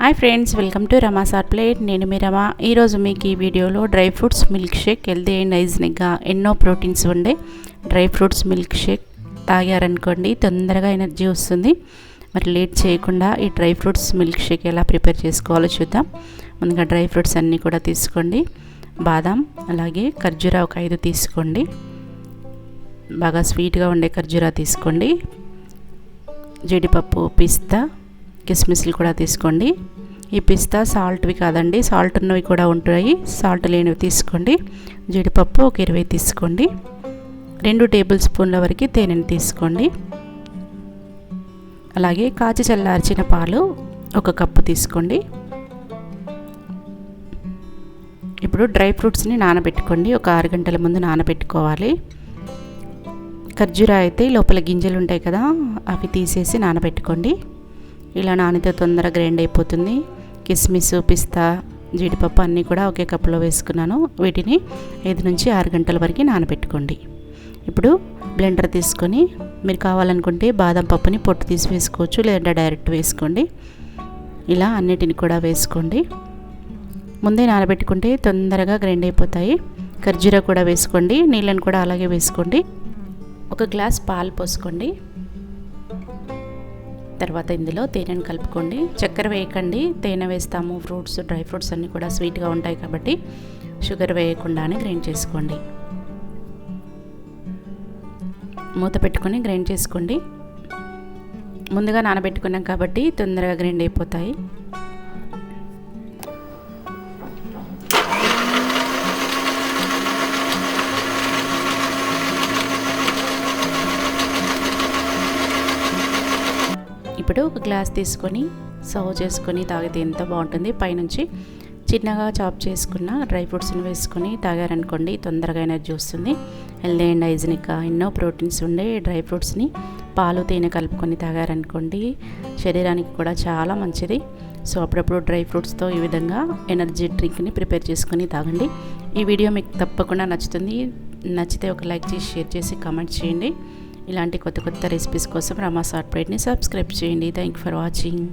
Hi friends, welcome to Rama సార్ plate. నేను మీ రమా. ఈరోజు మీకు ఈ వీడియోలో dry fruits milkshake, healthy and హైజీనిక్గా ఎన్నో ప్రోటీన్స్ ఉండే డ్రై ఫ్రూట్స్ మిల్క్ షేక్ తాగారనుకోండి తొందరగా ఎనర్జీ వస్తుంది. మరి లేట్ చేయకుండా ఈ డ్రై ఫ్రూట్స్ మిల్క్ షేక్ ఎలా ప్రిపేర్ చేసుకోవాలో చూద్దాం. ముందుగా డ్రై ఫ్రూట్స్ అన్నీ కూడా తీసుకోండి. బాదం, అలాగే ఖర్జూరా ఒక 5 తీసుకోండి. బాగా స్వీట్గా ఉండే ఖర్జూరా తీసుకోండి. జీడిపప్పు, పిస్తా, కిస్మిస్లు కూడా తీసుకోండి. ఈ పిస్తా సాల్ట్వి కాదండి, సాల్ట్ ఉన్నవి కూడా ఉంటాయి, సాల్ట్ లేనివి తీసుకోండి. జీడిపప్పు ఒక 20 తీసుకోండి. 2 టేబుల్ స్పూన్ల వరకు తేనెను తీసుకోండి. అలాగే కాచి చల్లార్చిన పాలు ఒక కప్పు తీసుకోండి. ఇప్పుడు డ్రై ఫ్రూట్స్ని నానబెట్టుకోండి. ఒక 6 గంటల ముందు నానబెట్టుకోవాలి. ఖర్జూరా అయితే లోపల గింజలు ఉంటాయి కదా, అవి తీసేసి నానబెట్టుకోండి. ఇలా నానితే తొందరగా గ్రైండ్ అయిపోతుంది. కిస్మిస్, పిస్తా, జీడిపప్పు అన్నీ కూడా ఒకే కప్పులో వేసుకున్నాను. వీటిని 5 నుంచి 6 గంటల వరకు నానబెట్టుకోండి. ఇప్పుడు బ్లెండర్ తీసుకొని మీరు కావాలనుకుంటే బాదం పప్పుని పొట్టు తీసి వేసుకోవచ్చు, లేదా డైరెక్ట్ వేసుకోండి. ఇలా అన్నిటిని కూడా వేసుకోండి. ముందే నానబెట్టుకుంటే తొందరగా గ్రైండ్ అయిపోతాయి. ఖర్జూరా కూడా వేసుకోండి. నీళ్ళని కూడా అలాగే వేసుకోండి. ఒక గ్లాస్ పాలు పోసుకోండి. తర్వాత ఇందులో తేనెను కలుపుకోండి. చక్కెర వేయకండి, తేనె వేస్తాము. ఫ్రూట్స్, డ్రై ఫ్రూట్స్ అన్నీ కూడా స్వీట్గా ఉంటాయి కాబట్టి షుగర్ వేయకుండానే గ్రైండ్ చేసుకోండి. మూత పెట్టుకొని గ్రైండ్ చేసుకోండి. ముందుగా నానబెట్టుకున్నాం కాబట్టి తొందరగా గ్రైండ్ అయిపోతాయి. ఇప్పుడు ఒక గ్లాస్ తీసుకొని సర్వ్ చేసుకొని తాగితే ఎంత బాగుంటుంది. పైనుంచి చిన్నగా చాప్ చేసుకున్న డ్రై ఫ్రూట్స్ని వేసుకొని తాగారనుకోండి తొందరగా ఎనర్జీ వస్తుంది. హెల్తీ అండ్ హైజీనిక్గా ఎన్నో ప్రోటీన్స్ ఉండే డ్రై ఫ్రూట్స్ని పాలు, తేనె కలుపుకొని తాగారనుకోండి శరీరానికి కూడా చాలా మంచిది. సో అప్పుడప్పుడు డ్రై ఫ్రూట్స్తో ఈ విధంగా ఎనర్జీ డ్రింక్ని ప్రిపేర్ చేసుకొని తాగండి. ఈ వీడియో మీకు తప్పకుండా నచ్చుతుంది. నచ్చితే ఒక లైక్ చేసి, షేర్ చేసి, కామెంట్ చేయండి. ఇలాంటి కొత్త కొత్త రెసిపీస్ కోసం రమా సార్ ప్లేట్ని సబ్స్క్రైబ్ చేయండి. Thank you for watching.